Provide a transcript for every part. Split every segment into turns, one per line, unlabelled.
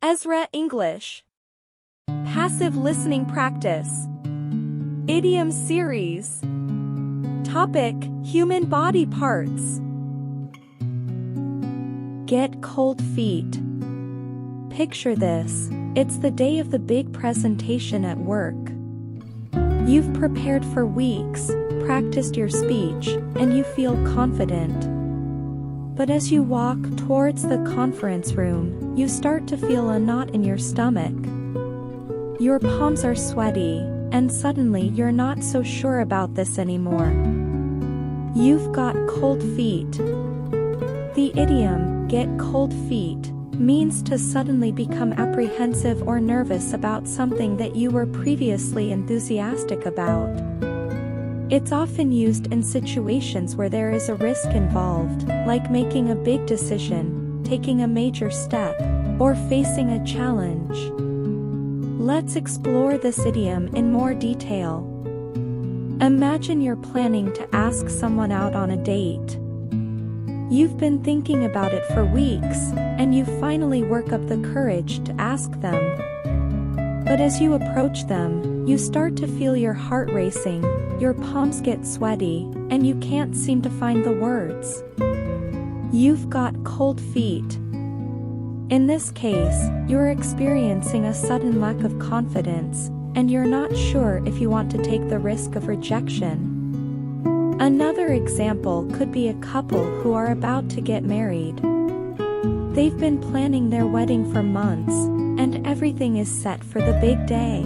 Ezra English. Passive listening practice. Idiom series. Topic: Human body parts. Get cold feet. Picture this. It's the day of the big presentation at work. You've prepared for weeks, practiced your speech, and you feel confident. But as you walk towards the conference room, you start to feel a knot in your stomach. Your palms are sweaty, and suddenly you're not so sure about this anymore. You've got cold feet. The idiom, get cold feet, means to suddenly become apprehensive or nervous about something that you were previously enthusiastic about. It's often used in situations where there is a risk involved, like making a big decision, taking a major step, or facing a challenge. Let's explore this idiom in more detail. Imagine you're planning to ask someone out on a date. You've been thinking about it for weeks, and you finally work up the courage to ask them. But as you approach them, you start to feel your heart racing, your palms get sweaty, and you can't seem to find the words. You've got cold feet. In this case, you're experiencing a sudden lack of confidence, and you're not sure if you want to take the risk of rejection. Another example could be a couple who are about to get married. They've been planning their wedding for months, and everything is set for the big day.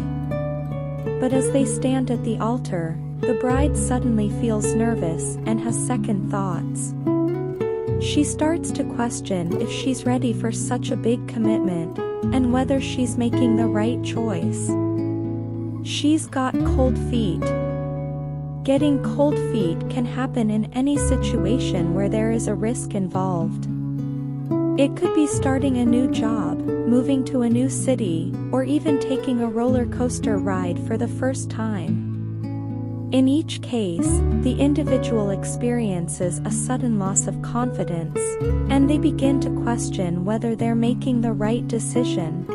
But as they stand at the altar, the bride suddenly feels nervous and has second thoughts. She starts to question if she's ready for such a big commitment, and whether she's making the right choice. She's got cold feet. Getting cold feet can happen in any situation where there is a risk involved. It could be starting a new job, moving to a new city, or even taking a roller coaster ride for the first time. In each case, the individual experiences a sudden loss of confidence, and they begin to question whether they're making the right decision.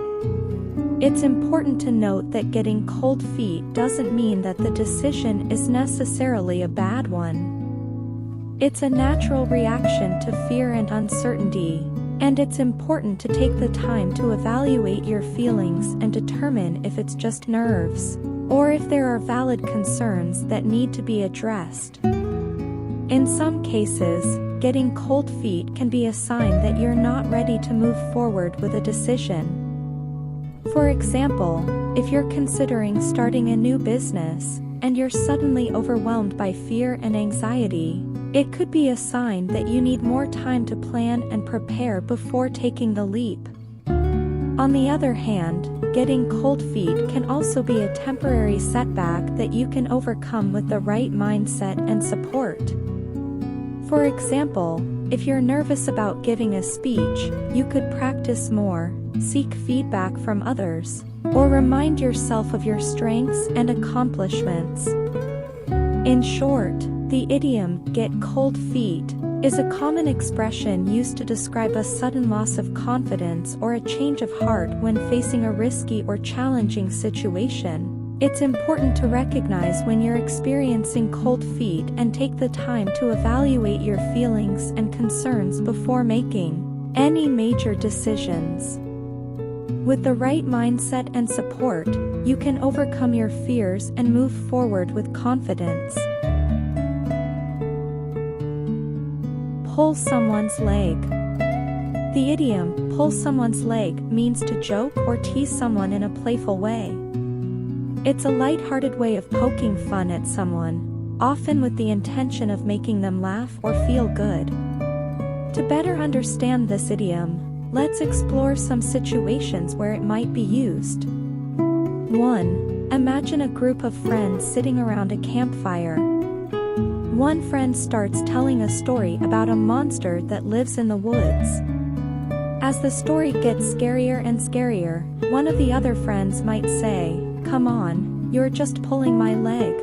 It's important to note that getting cold feet doesn't mean that the decision is necessarily a bad one. It's a natural reaction to fear and uncertainty, and it's important to take the time to evaluate your feelings and determine if it's just nerves, or if there are valid concerns that need to be addressed. In some cases, getting cold feet can be a sign that you're not ready to move forward with a decision. For example, if you're considering starting a new business, and you're suddenly overwhelmed by fear and anxiety, it could be a sign that you need more time to plan and prepare before taking the leap. On the other hand, getting cold feet can also be a temporary setback that you can overcome with the right mindset and support. For example, if you're nervous about giving a speech, you could practice more, seek feedback from others, or remind yourself of your strengths and accomplishments. In short, the idiom, get cold feet, is a common expression used to describe a sudden loss of confidence or a change of heart when facing a risky or challenging situation. It's important to recognize when you're experiencing cold feet and take the time to evaluate your feelings and concerns before making any major decisions. With the right mindset and support, you can overcome your fears and move forward with confidence. Pull someone's leg. The idiom, pull someone's leg, means to joke or tease someone in a playful way. It's a light-hearted way of poking fun at someone, often with the intention of making them laugh or feel good. To better understand this idiom, let's explore some situations where it might be used. 1. Imagine a group of friends sitting around a campfire. One friend starts telling a story about a monster that lives in the woods. As the story gets scarier and scarier, one of the other friends might say, "Come on, you're just pulling my leg.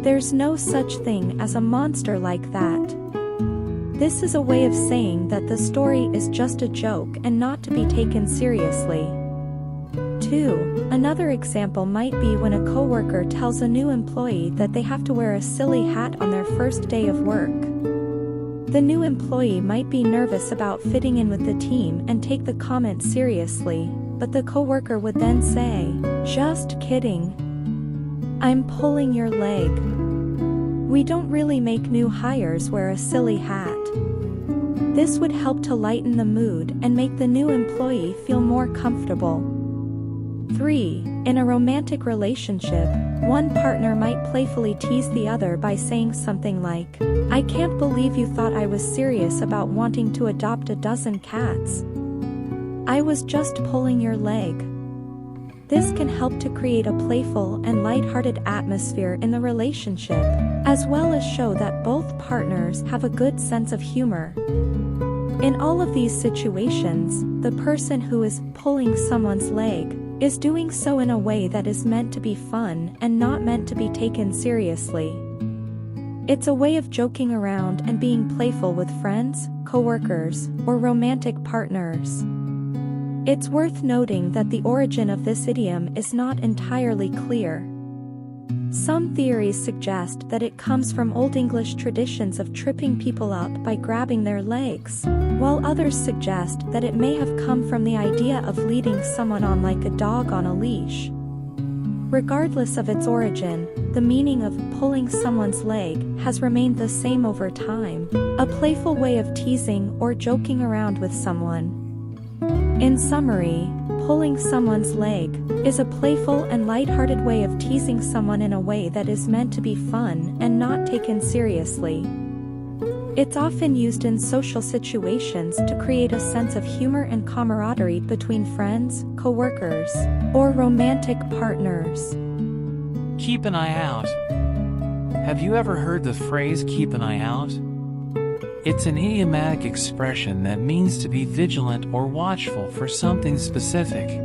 There's no such thing as a monster like that." This is a way of saying that the story is just a joke and not to be taken seriously. 2. Another example might be when a coworker tells a new employee that they have to wear a silly hat on their first day of work. The new employee might be nervous about fitting in with the team and take the comment seriously, but the coworker would then say, "Just kidding. I'm pulling your leg. We don't really make new hires wear a silly hat." This would help to lighten the mood and make the new employee feel more comfortable. 3. In a romantic relationship, one partner might playfully tease the other by saying something like, "I can't believe you thought I was serious about wanting to adopt a dozen cats. I was just pulling your leg." This can help to create a playful and lighthearted atmosphere in the relationship, as well as show that both partners have a good sense of humor. In all of these situations, the person who is pulling someone's leg is doing so in a way that is meant to be fun and not meant to be taken seriously. It's a way of joking around and being playful with friends, coworkers, or romantic partners. It's worth noting that the origin of this idiom is not entirely clear. Some theories suggest that it comes from Old English traditions of tripping people up by grabbing their legs, while others suggest that it may have come from the idea of leading someone on like a dog on a leash. Regardless of its origin, the meaning of pulling someone's leg has remained the same over time, a playful way of teasing or joking around with someone. In summary, pulling someone's leg is a playful and lighthearted way of teasing someone in a way that is meant to be fun and not taken seriously. It's often used in social situations to create a sense of humor and camaraderie between friends, coworkers, or romantic partners.
Keep an eye out. Have you ever heard the phrase "keep an eye out"? It's an idiomatic expression that means to be vigilant or watchful for something specific.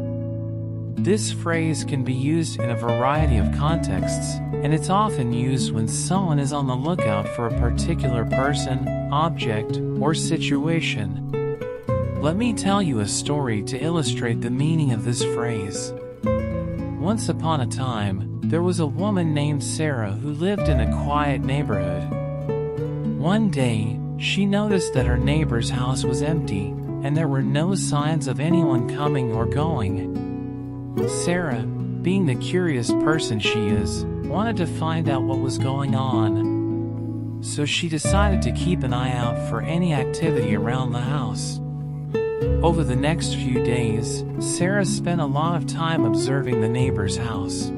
This phrase can be used in a variety of contexts, and it's often used when someone is on the lookout for a particular person, object, or situation. Let me tell you a story to illustrate the meaning of this phrase. Once upon a time, there was a woman named Sarah who lived in a quiet neighborhood. One day, she noticed that her neighbor's house was empty, and there were no signs of anyone coming or going. Sarah, being the curious person she is, wanted to find out what was going on. So she decided to keep an eye out for any activity around the house. Over the next few days, Sarah spent a lot of time observing the neighbor's house.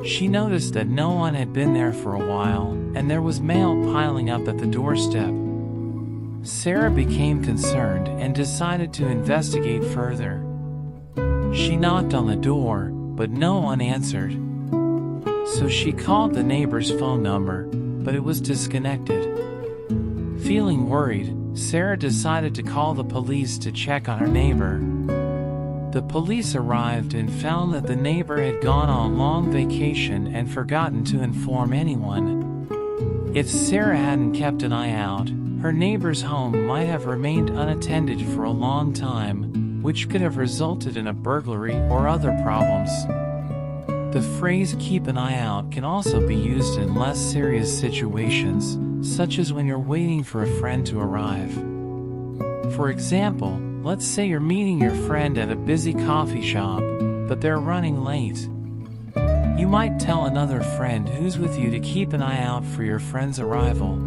She noticed that no one had been there for a while, and there was mail piling up at the doorstep. Sarah became concerned and decided to investigate further. She knocked on the door, but no one answered. So she called the neighbor's phone number, but it was disconnected. Feeling worried, Sarah decided to call the police to check on her neighbor. The police arrived and found that the neighbor had gone on a long vacation and forgotten to inform anyone. If Sarah hadn't kept an eye out, her neighbor's home might have remained unattended for a long time, which could have resulted in a burglary or other problems. The phrase "keep an eye out" can also be used in less serious situations, such as when you're waiting for a friend to arrive. For example, let's say you're meeting your friend at a busy coffee shop, but they're running late. You might tell another friend who's with you to keep an eye out for your friend's arrival.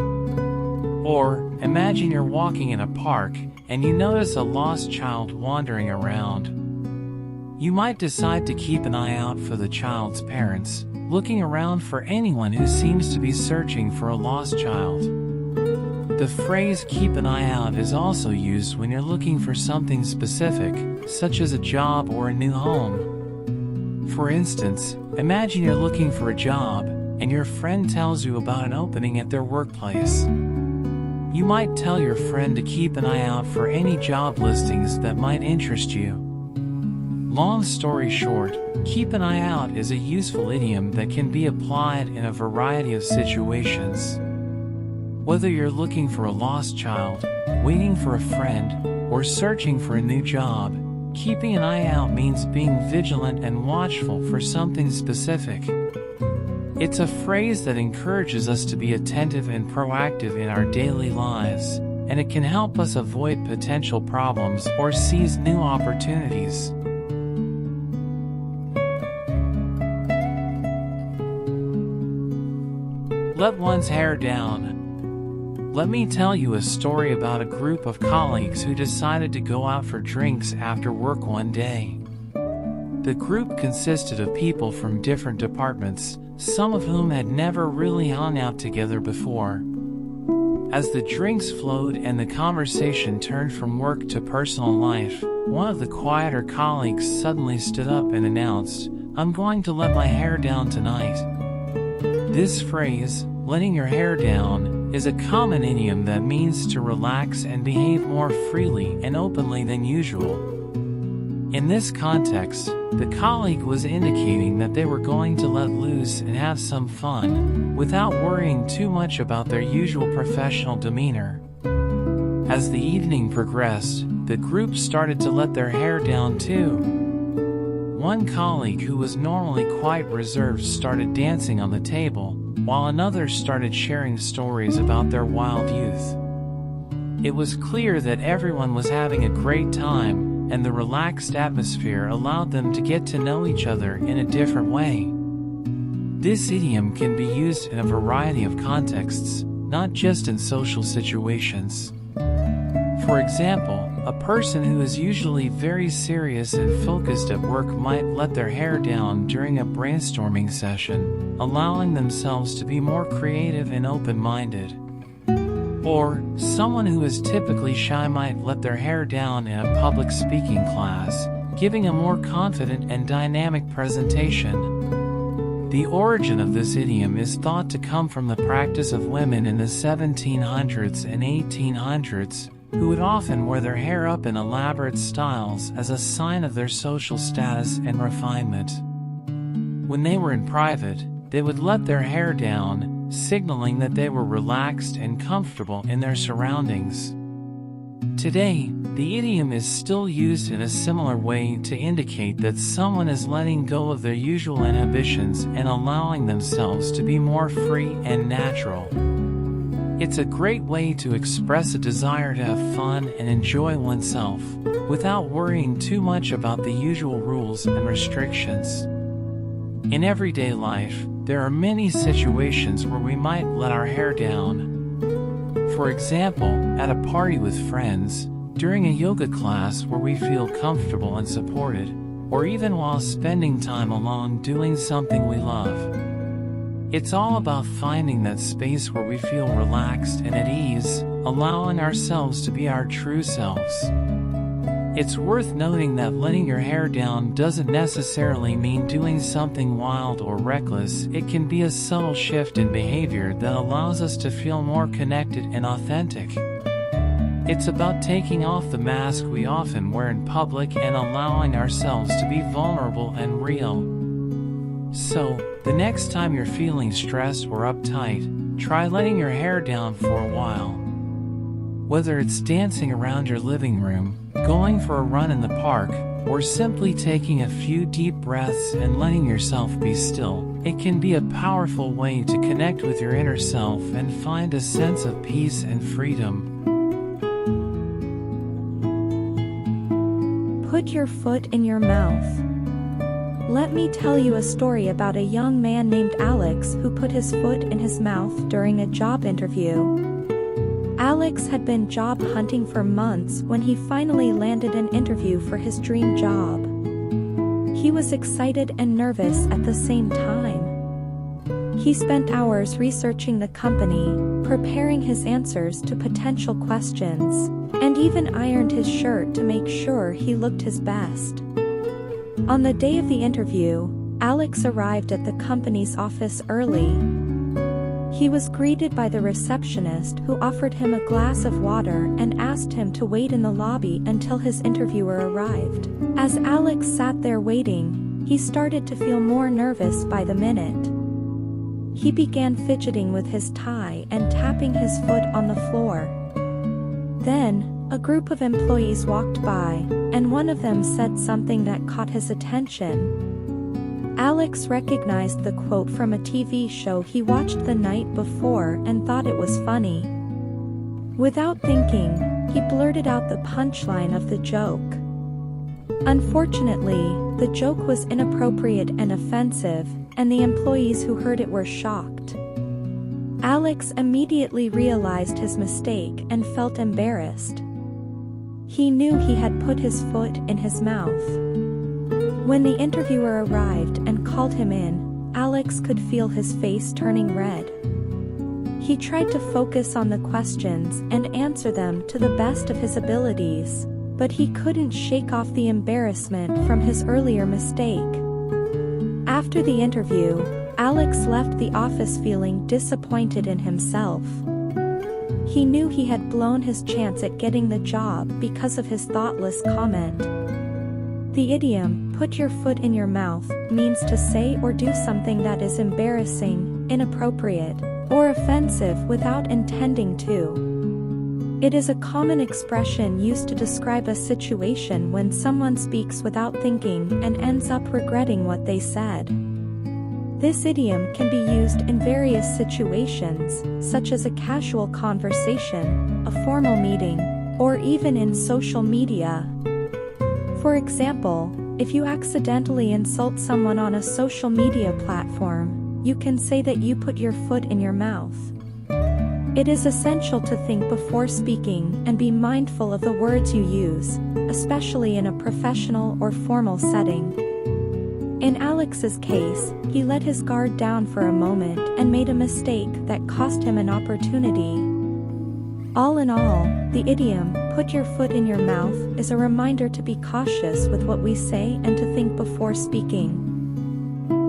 Or, imagine you're walking in a park, and you notice a lost child wandering around. You might decide to keep an eye out for the child's parents, looking around for anyone who seems to be searching for a lost child. The phrase "keep an eye out" is also used when you're looking for something specific, such as a job or a new home. For instance, imagine you're looking for a job, and your friend tells you about an opening at their workplace. You might tell your friend to keep an eye out for any job listings that might interest you. Long story short, keep an eye out is a useful idiom that can be applied in a variety of situations. Whether you're looking for a lost child, waiting for a friend, or searching for a new job, keeping an eye out means being vigilant and watchful for something specific. It's a phrase that encourages us to be attentive and proactive in our daily lives, and it can help us avoid potential problems or seize new opportunities. Let one's hair down. Let me tell you a story about a group of colleagues who decided to go out for drinks after work one day. The group consisted of people from different departments, some of whom had never really hung out together before. As the drinks flowed and the conversation turned from work to personal life, one of the quieter colleagues suddenly stood up and announced, "I'm going to let my hair down tonight." This phrase, letting your hair down, is a common idiom that means to relax and behave more freely and openly than usual. In this context, the colleague was indicating that they were going to let loose and have some fun, without worrying too much about their usual professional demeanor. As the evening progressed, the group started to let their hair down too. One colleague who was normally quite reserved started dancing on the table, while another started sharing stories about their wild youth. It was clear that everyone was having a great time, and the relaxed atmosphere allowed them to get to know each other in a different way. This idiom can be used in a variety of contexts, not just in social situations. For example, a person who is usually very serious and focused at work might let their hair down during a brainstorming session, allowing themselves to be more creative and open-minded. Or, someone who is typically shy might let their hair down in a public speaking class, giving a more confident and dynamic presentation. The origin of this idiom is thought to come from the practice of women in the 1700s and 1800s, who would often wear their hair up in elaborate styles as a sign of their social status and refinement. When they were in private, they would let their hair down, signaling that they were relaxed and comfortable in their surroundings. Today, the idiom is still used in a similar way to indicate that someone is letting go of their usual inhibitions and allowing themselves to be more free and natural. It's a great way to express a desire to have fun and enjoy oneself, without worrying too much about the usual rules and restrictions. In everyday life, there are many situations where we might let our hair down. For example, at a party with friends, during a yoga class where we feel comfortable and supported, or even while spending time alone doing something we love. It's all about finding that space where we feel relaxed and at ease, allowing ourselves to be our true selves. It's worth noting that letting your hair down doesn't necessarily mean doing something wild or reckless. It can be a subtle shift in behavior that allows us to feel more connected and authentic. It's about taking off the mask we often wear in public and allowing ourselves to be vulnerable and real. So, the next time you're feeling stressed or uptight, try letting your hair down for a while. Whether it's dancing around your living room, going for a run in the park, or simply taking a few deep breaths and letting yourself be still, it can be a powerful way to connect with your inner self and find a sense of peace and freedom.
Put your foot in your mouth. Let me tell you a story about a young man named Alex who put his foot in his mouth during a job interview. Alex had been job hunting for months when he finally landed an interview for his dream job. He was excited and nervous at the same time. He spent hours researching the company, preparing his answers to potential questions, and even ironed his shirt to make sure he looked his best. On the day of the interview, Alex arrived at the company's office early. He was greeted by the receptionist who offered him a glass of water and asked him to wait in the lobby until his interviewer arrived. As Alex sat there waiting, he started to feel more nervous by the minute. he began fidgeting with his tie and tapping his foot on the floor. Then, a group of employees walked by, and one of them said something that caught his attention. Alex recognized the quote from a TV show he watched the night before and thought it was funny. Without thinking, he blurted out the punchline of the joke. Unfortunately, the joke was inappropriate and offensive, and the employees who heard it were shocked. Alex immediately realized his mistake and felt embarrassed. He knew he had put his foot in his mouth. When the interviewer arrived and called him in, Alex could feel his face turning red. He tried to focus on the questions and answer them to the best of his abilities, but he couldn't shake off the embarrassment from his earlier mistake. After the interview, Alex left the office feeling disappointed in himself. He knew he had blown his chance at getting the job because of his thoughtless comment. The idiom, "put your foot in your mouth," means to say or do something that is embarrassing, inappropriate, or offensive without intending to. It is a common expression used to describe a situation when someone speaks without thinking and ends up regretting what they said. This idiom can be used in various situations, such as a casual conversation, a formal meeting, or even in social media. For example, if you accidentally insult someone on a social media platform, you can say that you put your foot in your mouth. It is essential to think before speaking and be mindful of the words you use, especially in a professional or formal setting. In Alex's case, he let his guard down for a moment and made a mistake that cost him an opportunity. All in all, the idiom, "put your foot in your mouth," is a reminder to be cautious with what we say and to think before speaking.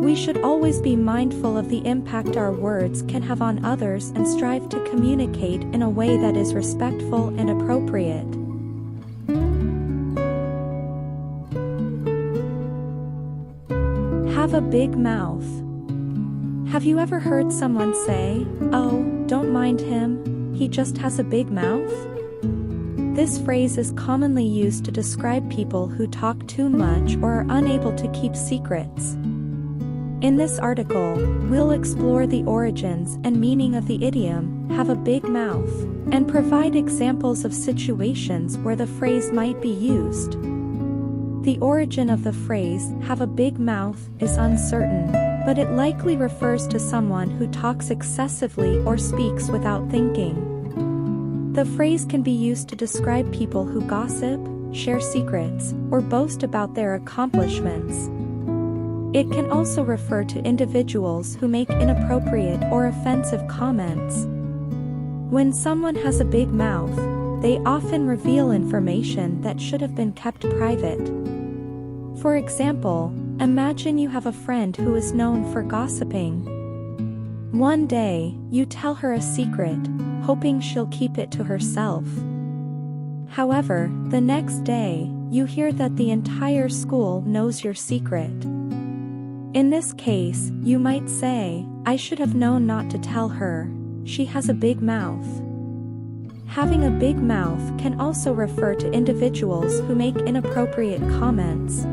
We should always be mindful of the impact our words can have on others and strive to communicate in a way that is respectful and appropriate. Have a big mouth. Have you ever heard someone say, "Oh, don't mind him, he just has a big mouth"? This phrase is commonly used to describe people who talk too much or are unable to keep secrets. In this article, we'll explore the origins and meaning of the idiom, "have a big mouth," and provide examples of situations where the phrase might be used. The origin of the phrase, "have a big mouth," is uncertain, but it likely refers to someone who talks excessively or speaks without thinking. The phrase can be used to describe people who gossip, share secrets, or boast about their accomplishments. It can also refer to individuals who make inappropriate or offensive comments. When someone has a big mouth, they often reveal information that should have been kept private. For example, imagine you have a friend who is known for gossiping. One day, you tell her a secret, hoping she'll keep it to herself. However, the next day, you hear that the entire school knows your secret. In this case, you might say, "I should have known not to tell her. She has a big mouth." Having a big mouth can also refer to individuals who make inappropriate comments.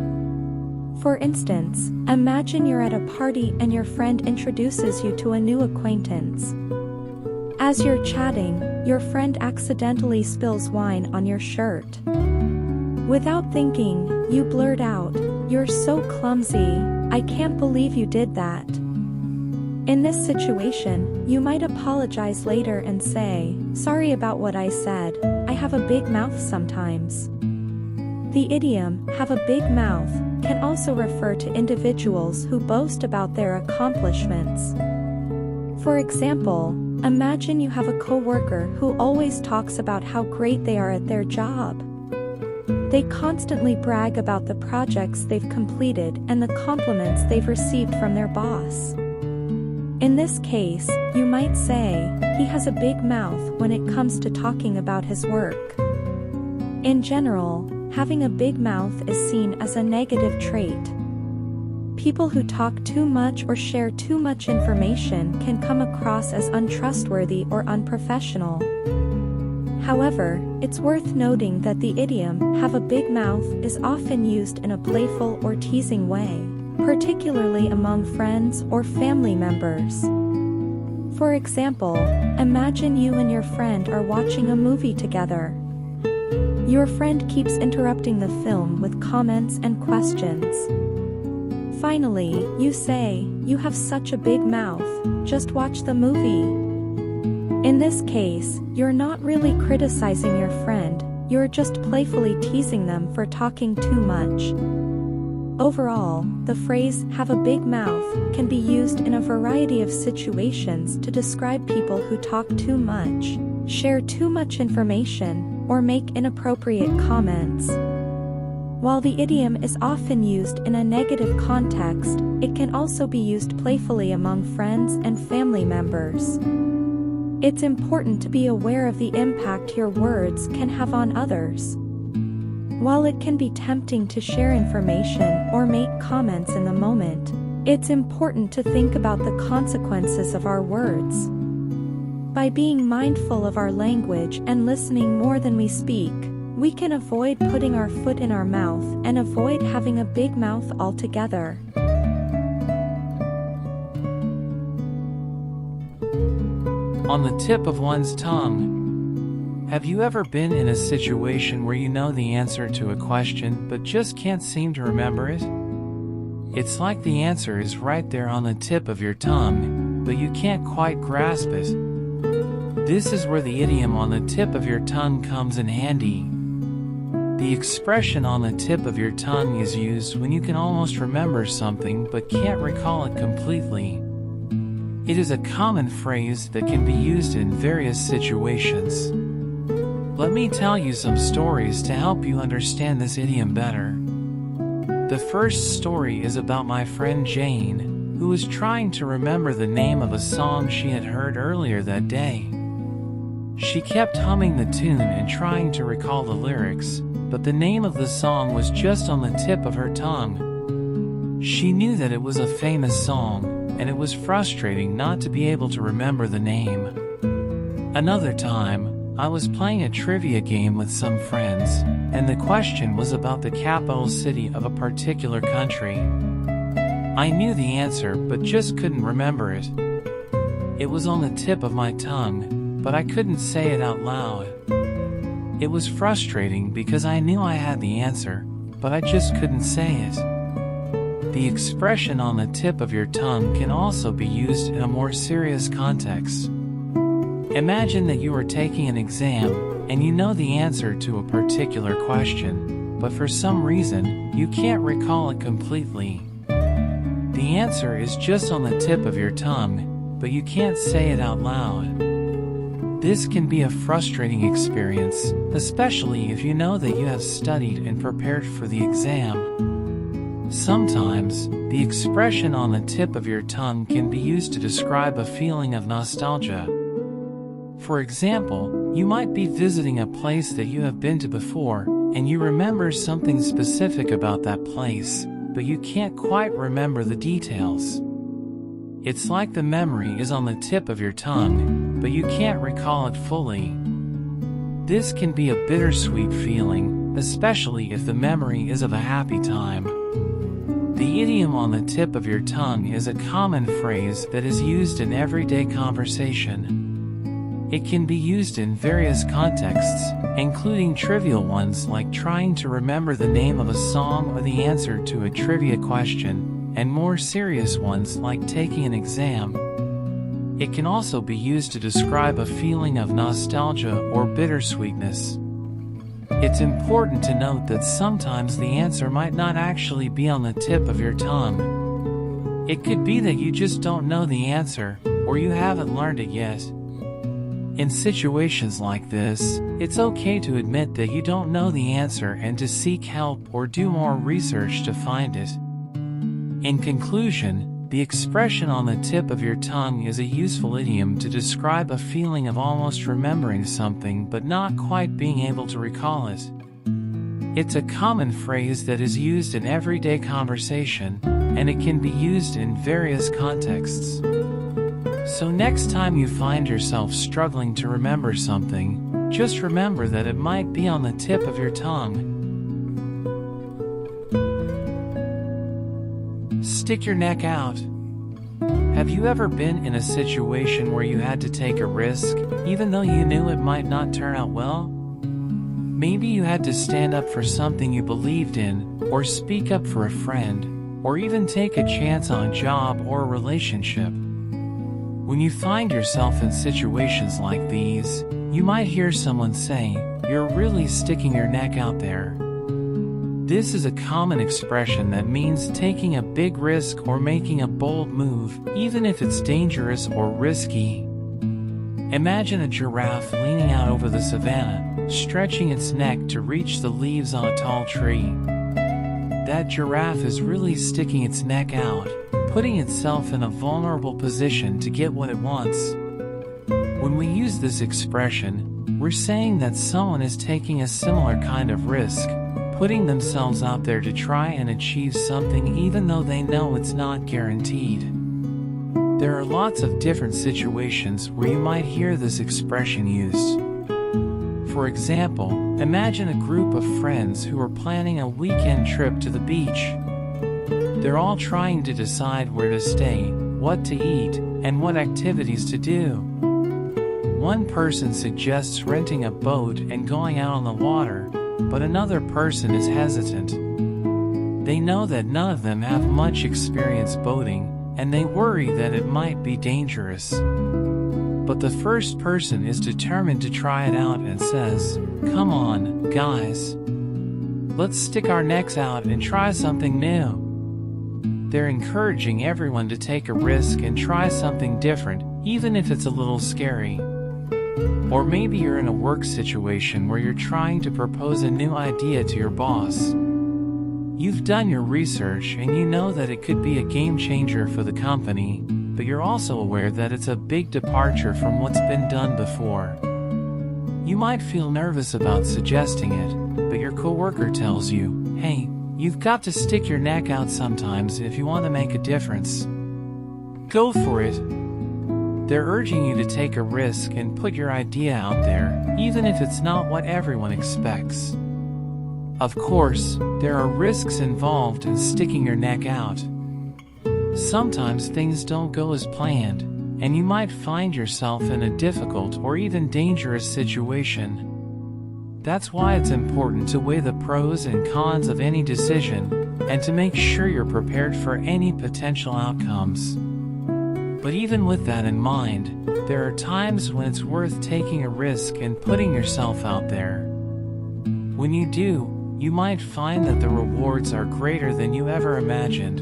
For instance, imagine you're at a party and your friend introduces you to a new acquaintance. As you're chatting, your friend accidentally spills wine on your shirt. Without thinking, you blurt out, "You're so clumsy, I can't believe you did that." In this situation, you might apologize later and say, "Sorry about what I said, I have a big mouth sometimes." The idiom, "have a big mouth," can also refer to individuals who boast about their accomplishments. For example, imagine you have a coworker who always talks about how great they are at their job. They constantly brag about the projects they've completed and the compliments they've received from their boss. In this case, you might say, "He has a big mouth when it comes to talking about his work." In general, having a big mouth is seen as a negative trait. People who talk too much or share too much information can come across as untrustworthy or unprofessional. However, it's worth noting that the idiom, "have a big mouth," is often used in a playful or teasing way, particularly among friends or family members. For example, imagine you and your friend are watching a movie together. Your friend keeps interrupting the film with comments and questions. Finally, you say, "You have such a big mouth, just watch the movie." In this case, you're not really criticizing your friend, you're just playfully teasing them for talking too much. Overall, the phrase, "have a big mouth," can be used in a variety of situations to describe people who talk too much, share too much information, or make inappropriate comments. While the idiom is often used in a negative context, it can also be used playfully among friends and family members. It's important to be aware of the impact your words can have on others. While it can be tempting to share information or make comments in the moment, it's important to think about the consequences of our words. By being mindful of our language and listening more than we speak, we can avoid putting our foot in our mouth and avoid having a big mouth altogether.
On the tip of one's tongue. Have you ever been in a situation where you know the answer to a question but just can't seem to remember it? It's like the answer is right there on the tip of your tongue, but you can't quite grasp it. This is where the idiom "on the tip of your tongue" comes in handy. The expression "on the tip of your tongue" is used when you can almost remember something but can't recall it completely. It is a common phrase that can be used in various situations. Let me tell you some stories to help you understand this idiom better. The first story is about my friend Jane, who was trying to remember the name of a song she had heard earlier that day. She kept humming the tune and trying to recall the lyrics, but the name of the song was just on the tip of her tongue. She knew that it was a famous song, and it was frustrating not to be able to remember the name. Another time, I was playing a trivia game with some friends, and the question was about the capital city of a particular country. I knew the answer but just couldn't remember it. It was on the tip of my tongue, but I couldn't say it out loud. It was frustrating because I knew I had the answer, but I just couldn't say it. The expression "on the tip of your tongue" can also be used in a more serious context. Imagine that you are taking an exam, and you know the answer to a particular question, but for some reason, you can't recall it completely. The answer is just on the tip of your tongue, but you can't say it out loud. This can be a frustrating experience, especially if you know that you have studied and prepared for the exam. Sometimes, the expression "on the tip of your tongue" can be used to describe a feeling of nostalgia. For example, you might be visiting a place that you have been to before, and you remember something specific about that place, but you can't quite remember the details. It's like the memory is on the tip of your tongue, but you can't recall it fully. This can be a bittersweet feeling, especially if the memory is of a happy time. The idiom "on the tip of your tongue" is a common phrase that is used in everyday conversation. It can be used in various contexts, including trivial ones like trying to remember the name of a song or the answer to a trivia question, and more serious ones like taking an exam. It can also be used to describe a feeling of nostalgia or bittersweetness. It's important to note that sometimes the answer might not actually be on the tip of your tongue. It could be that you just don't know the answer, or you haven't learned it yet. In situations like this, it's okay to admit that you don't know the answer and to seek help or do more research to find it. In conclusion, the expression "on the tip of your tongue" is a useful idiom to describe a feeling of almost remembering something but not quite being able to recall it. It's a common phrase that is used in everyday conversation, and it can be used in various contexts. So next time you find yourself struggling to remember something, just remember that it might be on the tip of your tongue. Stick your neck out. Have you ever been in a situation where you had to take a risk, even though you knew it might not turn out well? Maybe you had to stand up for something you believed in, or speak up for a friend, or even take a chance on a job or a relationship. When you find yourself in situations like these, you might hear someone say, "You're really sticking your neck out there." This is a common expression that means taking a big risk or making a bold move, even if it's dangerous or risky. Imagine a giraffe leaning out over the savannah, stretching its neck to reach the leaves on a tall tree. That giraffe is really sticking its neck out, putting itself in a vulnerable position to get what it wants. When we use this expression, we're saying that someone is taking a similar kind of risk, putting themselves out there to try and achieve something even though they know it's not guaranteed. There are lots of different situations where you might hear this expression used. For example, imagine a group of friends who are planning a weekend trip to the beach. They're all trying to decide where to stay, what to eat, and what activities to do. One person suggests renting a boat and going out on the water, but another person is hesitant. They know that none of them have much experience boating, and they worry that it might be dangerous. But the first person is determined to try it out and says, "Come on, guys. Let's stick our necks out and try something new." They're encouraging everyone to take a risk and try something different, even if it's a little scary. Or maybe you're in a work situation where you're trying to propose a new idea to your boss. You've done your research and you know that it could be a game changer for the company, but you're also aware that it's a big departure from what's been done before. You might feel nervous about suggesting it, but your coworker tells you, "Hey, you've got to stick your neck out sometimes if you want to make a difference. Go for it." They're urging you to take a risk and put your idea out there, even if it's not what everyone expects. Of course, there are risks involved in sticking your neck out. Sometimes things don't go as planned, and you might find yourself in a difficult or even dangerous situation. That's why it's important to weigh the pros and cons of any decision, and to make sure you're prepared for any potential outcomes. But even with that in mind, there are times when it's worth taking a risk and putting yourself out there. When you do, you might find that the rewards are greater than you ever imagined.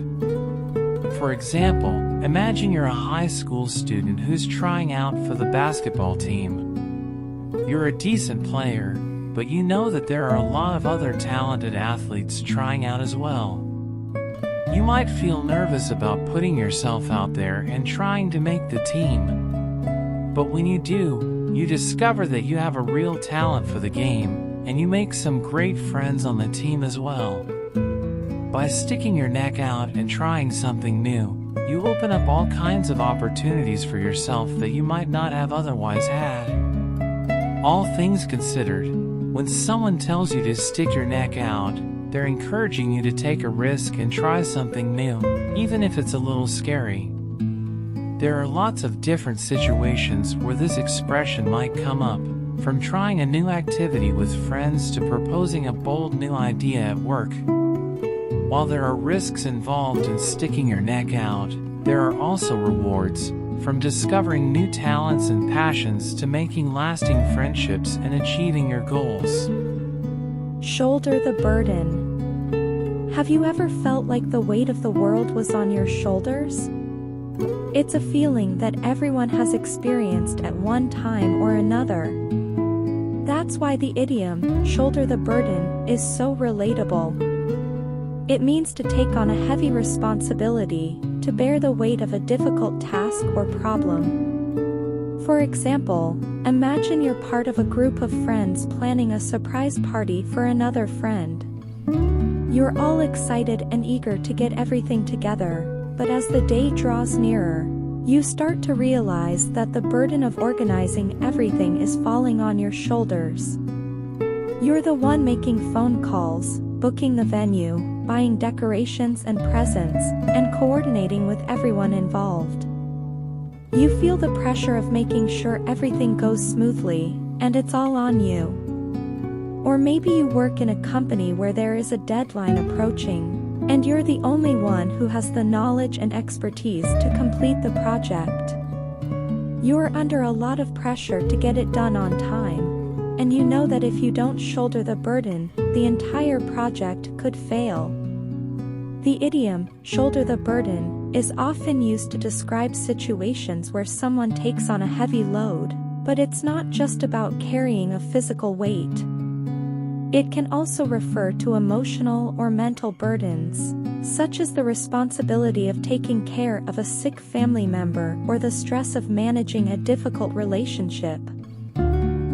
For example, imagine you're a high school student who's trying out for the basketball team. You're a decent player, but you know that there are a lot of other talented athletes trying out as well. You might feel nervous about putting yourself out there and trying to make the team. But when you do, you discover that you have a real talent for the game, and you make some great friends on the team as well. By sticking your neck out and trying something new, you open up all kinds of opportunities for yourself that you might not have otherwise had. All things considered, when someone tells you to stick your neck out, they're encouraging you to take a risk and try something new, even if it's a little scary. There are lots of different situations where this expression might come up, from trying a new activity with friends to proposing a bold new idea at work. While there are risks involved in sticking your neck out, there are also rewards, from discovering new talents and passions to making lasting friendships and achieving your goals.
Shoulder the burden. Have you ever felt like the weight of the world was on your shoulders? It's a feeling that everyone has experienced at one time or another. That's why the idiom, shoulder the burden, is so relatable. It means to take on a heavy responsibility, to bear the weight of a difficult task or problem. For example, imagine you're part of a group of friends planning a surprise party for another friend. You're all excited and eager to get everything together, but as the day draws nearer, you start to realize that the burden of organizing everything is falling on your shoulders. You're the one making phone calls, booking the venue, buying decorations and presents, and coordinating with everyone involved. You feel the pressure of making sure everything goes smoothly, and it's all on you. Or maybe you work in a company where there is a deadline approaching, and you're the only one who has the knowledge and expertise to complete the project. You're under a lot of pressure to get it done on time, and you know that if you don't shoulder the burden, the entire project could fail. The idiom, shoulder the burden, is often used to describe situations where someone takes on a heavy load, but it's not just about carrying a physical weight. It can also refer to emotional or mental burdens, such as the responsibility of taking care of a sick family member or the stress of managing a difficult relationship.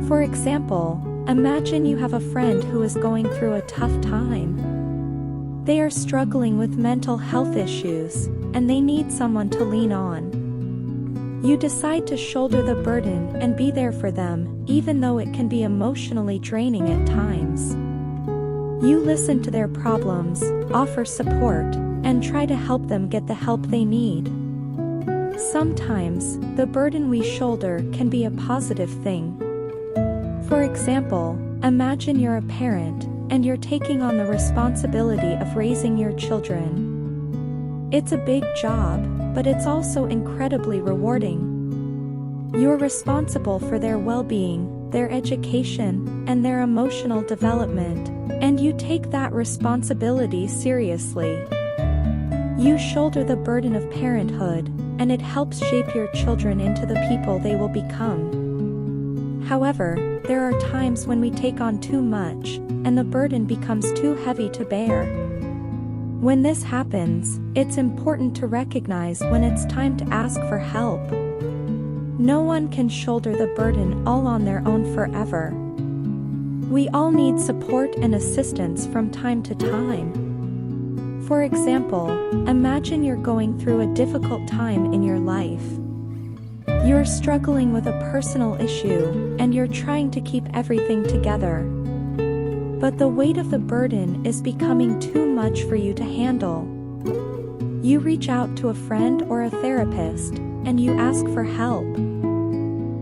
For example, imagine you have a friend who is going through a tough time. They are struggling with mental health issues, and they need someone to lean on. You decide to shoulder the burden and be there for them, even though it can be emotionally draining at times. You listen to their problems, offer support, and try to help them get the help they need. Sometimes, the burden we shoulder can be a positive thing. For example, imagine you're a parent, and you're taking on the responsibility of raising your children. It's a big job, but it's also incredibly rewarding. You're responsible for their well-being, their education, and their emotional development, and you take that responsibility seriously. You shoulder the burden of parenthood, and it helps shape your children into the people they will become. However, there are times when we take on too much, and the burden becomes too heavy to bear. When this happens, it's important to recognize when it's time to ask for help. No one can shoulder the burden all on their own forever. We all need support and assistance from time to time. For example, imagine you're going through a difficult time in your life. You're struggling with a personal issue, and you're trying to keep everything together. But the weight of the burden is becoming too much for you to handle. You reach out to a friend or a therapist, and you ask for help.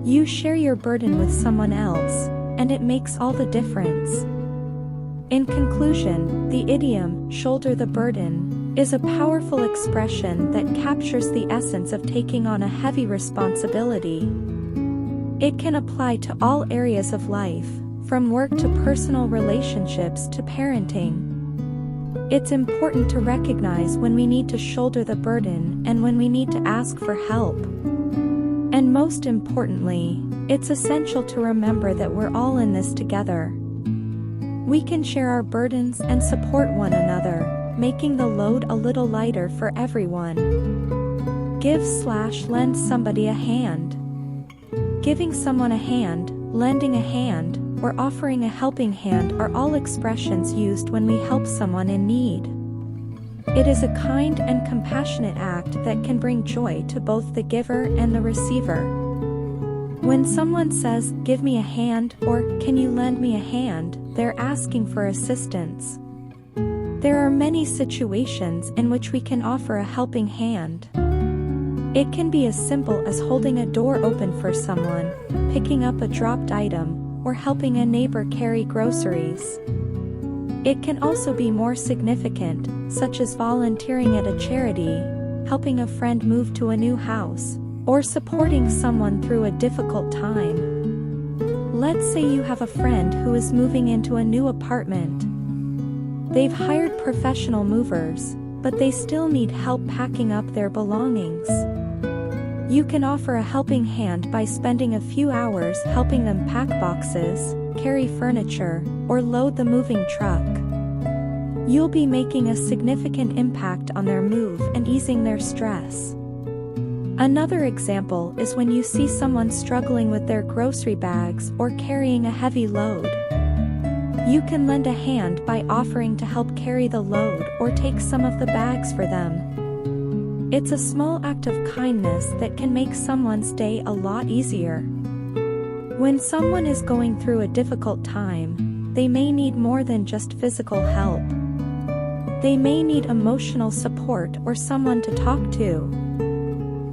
You share your burden with someone else, and it makes all the difference. In conclusion, the idiom, shoulder the burden, is a powerful expression that captures the essence of taking on a heavy responsibility. It can apply to all areas of life, from work to personal relationships to parenting. It's important to recognize when we need to shoulder the burden and when we need to ask for help. And most importantly, it's essential to remember that we're all in this together. We can share our burdens and support one another, making the load a little lighter for everyone. Give/lend somebody a hand. Giving someone a hand, lending a hand, or offering a helping hand are all expressions used when we help someone in need. It is a kind and compassionate act that can bring joy to both the giver and the receiver. When someone says, "Give me a hand," or "Can you lend me a hand?" they're asking for assistance. There are many situations in which we can offer a helping hand. It can be as simple as holding a door open for someone, picking up a dropped item, or helping a neighbor carry groceries. It can also be more significant, such as volunteering at a charity, helping a friend move to a new house, or supporting someone through a difficult time. Let's say you have a friend who is moving into a new apartment. They've hired professional movers, but they still need help packing up their belongings. You can offer a helping hand by spending a few hours helping them pack boxes, carry furniture, or load the moving truck. You'll be making a significant impact on their move and easing their stress. Another example is when you see someone struggling with their grocery bags or carrying a heavy load. You can lend a hand by offering to help carry the load or take some of the bags for them. It's a small act of kindness that can make someone's day a lot easier. When someone is going through a difficult time, they may need more than just physical help. They may need emotional support or someone to talk to.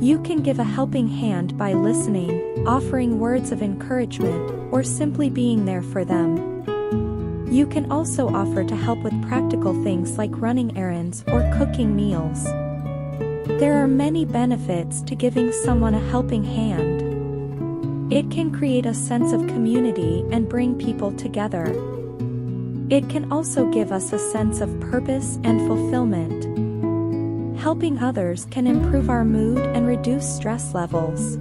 You can give a helping hand by listening, offering words of encouragement, or simply being there for them. You can also offer to help with practical things like running errands or cooking meals. There are many benefits to giving someone a helping hand. It can create a sense of community and bring people together. It can also give us a sense of purpose and fulfillment. Helping others can improve our mood and reduce stress levels.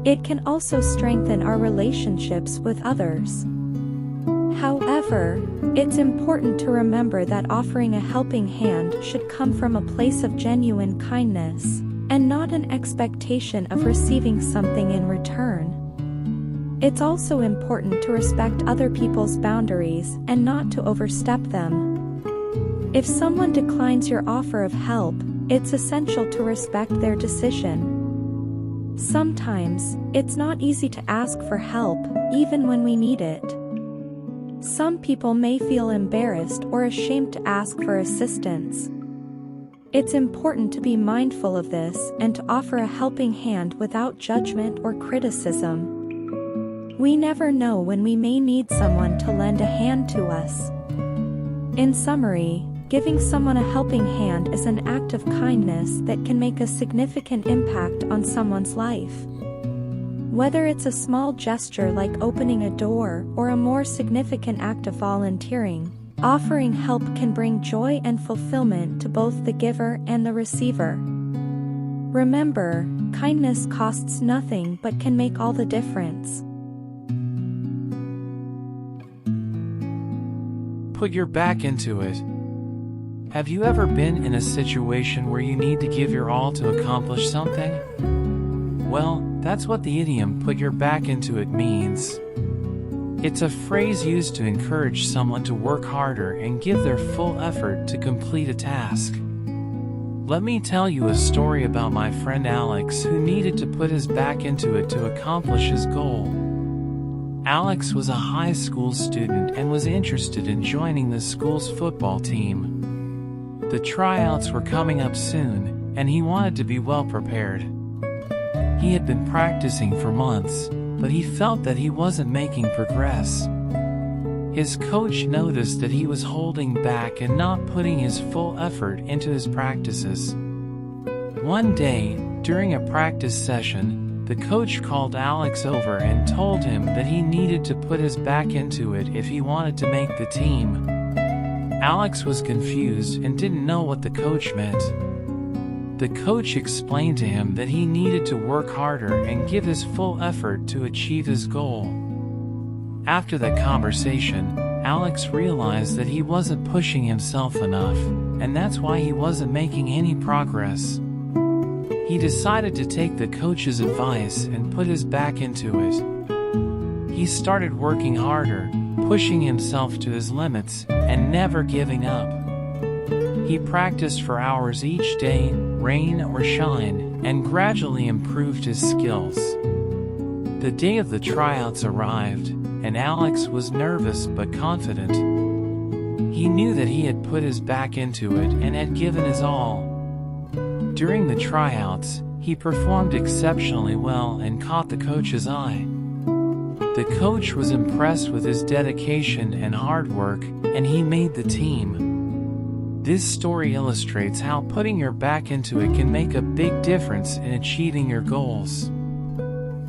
It can also strengthen our relationships with others. However, it's important to remember that offering a helping hand should come from a place of genuine kindness, and not an expectation of receiving something in return. It's also important to respect other people's boundaries and not to overstep them. If someone declines your offer of help, it's essential to respect their decision. Sometimes, it's not easy to ask for help, even when we need it. Some people may feel embarrassed or ashamed to ask for assistance. It's important to be mindful of this and to offer a helping hand without judgment or criticism. We never know when we may need someone to lend a hand to us. In summary, giving someone a helping hand is an act of kindness that can make a significant impact on someone's life. Whether it's a small gesture like opening a door or a more significant act of volunteering, offering help can bring joy and fulfillment to both the giver and the receiver. Remember, kindness costs nothing but can make all the difference.
Put your back into it. Have you ever been in a situation where you need to give your all to accomplish something? Well, that's what the idiom "put your back into it" means. It's a phrase used to encourage someone to work harder and give their full effort to complete a task. Let me tell you a story about my friend Alex, who needed to put his back into it to accomplish his goal. Alex was a high school student and was interested in joining the school's football team. The tryouts were coming up soon, and he wanted to be well prepared. He had been practicing for months, but he felt that he wasn't making progress. His coach noticed that he was holding back and not putting his full effort into his practices. One day, during a practice session, the coach called Alex over and told him that he needed to put his back into it if he wanted to make the team. Alex was confused and didn't know what the coach meant. The coach explained to him that he needed to work harder and give his full effort to achieve his goal. After that conversation, Alex realized that he wasn't pushing himself enough, and that's why he wasn't making any progress. He decided to take the coach's advice and put his back into it. He started working harder, pushing himself to his limits, and never giving up. He practiced for hours each day, rain or shine, and gradually improved his skills. The day of the tryouts arrived, and Alex was nervous but confident. He knew that he had put his back into it and had given his all. During the tryouts, he performed exceptionally well and caught the coach's eye. The coach was impressed with his dedication and hard work, and he made the team. This story illustrates how putting your back into it can make a big difference in achieving your goals.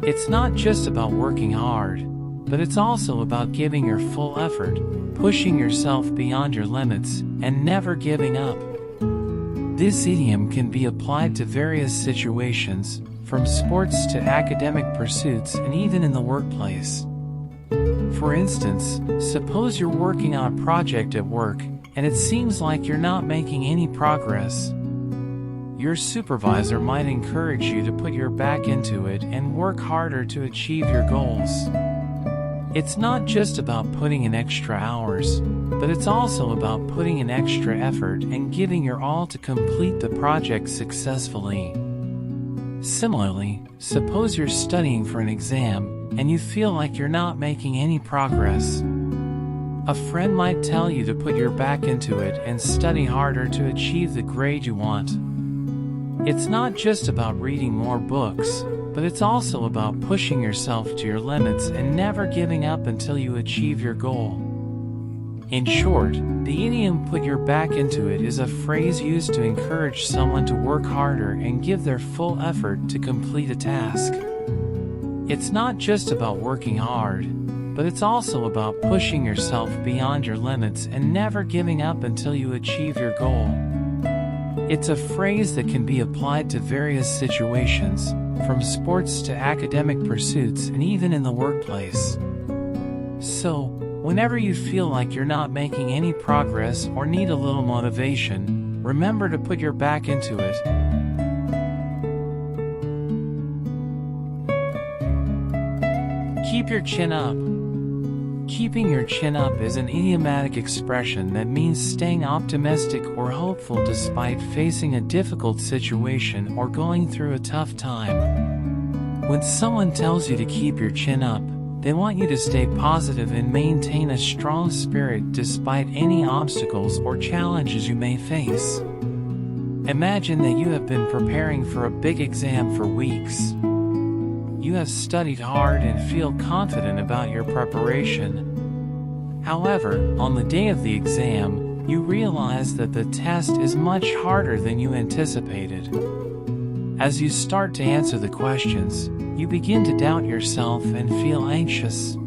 It's not just about working hard, but it's also about giving your full effort, pushing yourself beyond your limits, and never giving up. This idiom can be applied to various situations, from sports to academic pursuits and even in the workplace. For instance, suppose you're working on a project at work, and it seems like you're not making any progress. Your supervisor might encourage you to put your back into it and work harder to achieve your goals. It's not just about putting in extra hours, but it's also about putting in extra effort and giving your all to complete the project successfully. Similarly, suppose you're studying for an exam and you feel like you're not making any progress. A friend might tell you to put your back into it and study harder to achieve the grade you want. It's not just about reading more books, but it's also about pushing yourself to your limits and never giving up until you achieve your goal. In short, the idiom "put your back into it" is a phrase used to encourage someone to work harder and give their full effort to complete a task. It's not just about working hard, but it's also about pushing yourself beyond your limits and never giving up until you achieve your goal. It's a phrase that can be applied to various situations, from sports to academic pursuits and even in the workplace. So, whenever you feel like you're not making any progress or need a little motivation, remember to put your back into it. Keep your chin up. Keeping your chin up is an idiomatic expression that means staying optimistic or hopeful despite facing a difficult situation or going through a tough time. When someone tells you to keep your chin up, they want you to stay positive and maintain a strong spirit despite any obstacles or challenges you may face. Imagine that you have been preparing for a big exam for weeks. You have studied hard and feel confident about your preparation. However, on the day of the exam, you realize that the test is much harder than you anticipated. As you start to answer the questions, you begin to doubt yourself and feel anxious.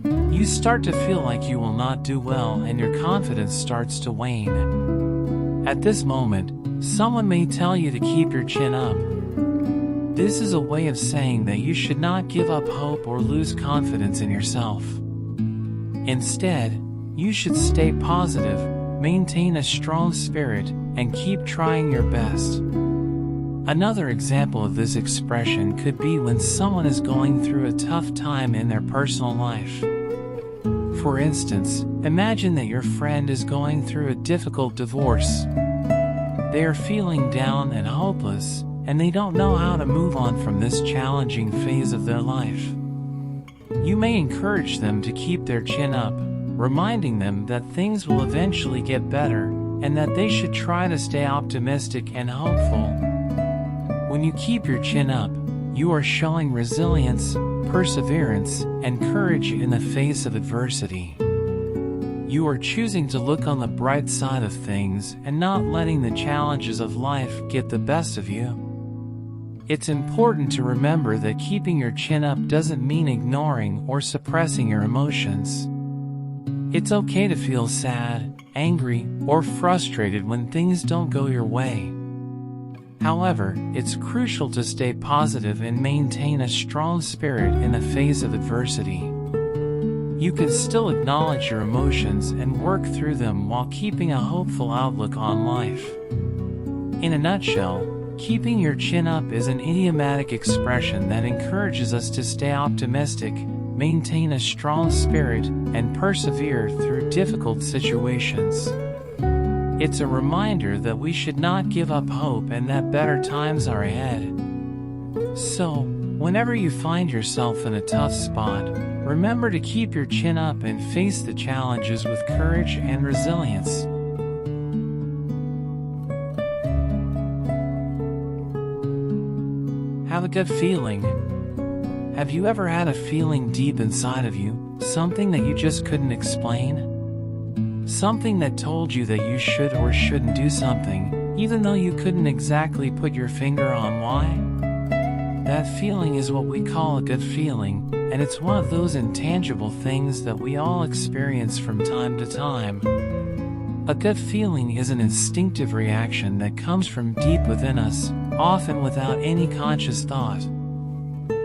You start to feel like you will not do well and your confidence starts to wane. At this moment, someone may tell you to keep your chin up. This is a way of saying that you should not give up hope or lose confidence in yourself. Instead, you should stay positive, maintain a strong spirit, and keep trying your best. Another example of this expression could be when someone is going through a tough time in their personal life. For instance, imagine that your friend is going through a difficult divorce. They are feeling down and hopeless, and they don't know how to move on from this challenging phase of their life. You may encourage them to keep their chin up, reminding them that things will eventually get better, and that they should try to stay optimistic and hopeful. When you keep your chin up, you are showing resilience, perseverance, and courage in the face of adversity. You are choosing to look on the bright side of things and not letting the challenges of life get the best of you. It's important to remember that keeping your chin up doesn't mean ignoring or suppressing your emotions. It's okay to feel sad, angry, or frustrated when things don't go your way. However, it's crucial to stay positive and maintain a strong spirit in the face of adversity. You can still acknowledge your emotions and work through them while keeping a hopeful outlook on life. In a nutshell, keeping your chin up is an idiomatic expression that encourages us to stay optimistic, maintain a strong spirit, and persevere through difficult situations. It's a reminder that we should not give up hope and that better times are ahead. So, whenever you find yourself in a tough spot, remember to keep your chin up and face the challenges with courage and resilience. Have a good feeling. Have you ever had a feeling deep inside of you, something that you just couldn't explain? Something that told you that you should or shouldn't do something, even though you couldn't exactly put your finger on why? That feeling is what we call a good feeling, and it's one of those intangible things that we all experience from time to time. A gut feeling is an instinctive reaction that comes from deep within us, often without any conscious thought.